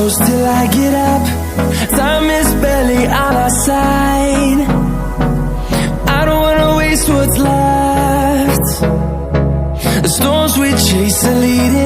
close till I get up. Time is barely on our side. I don't wanna waste what's left. The storms we chase are leading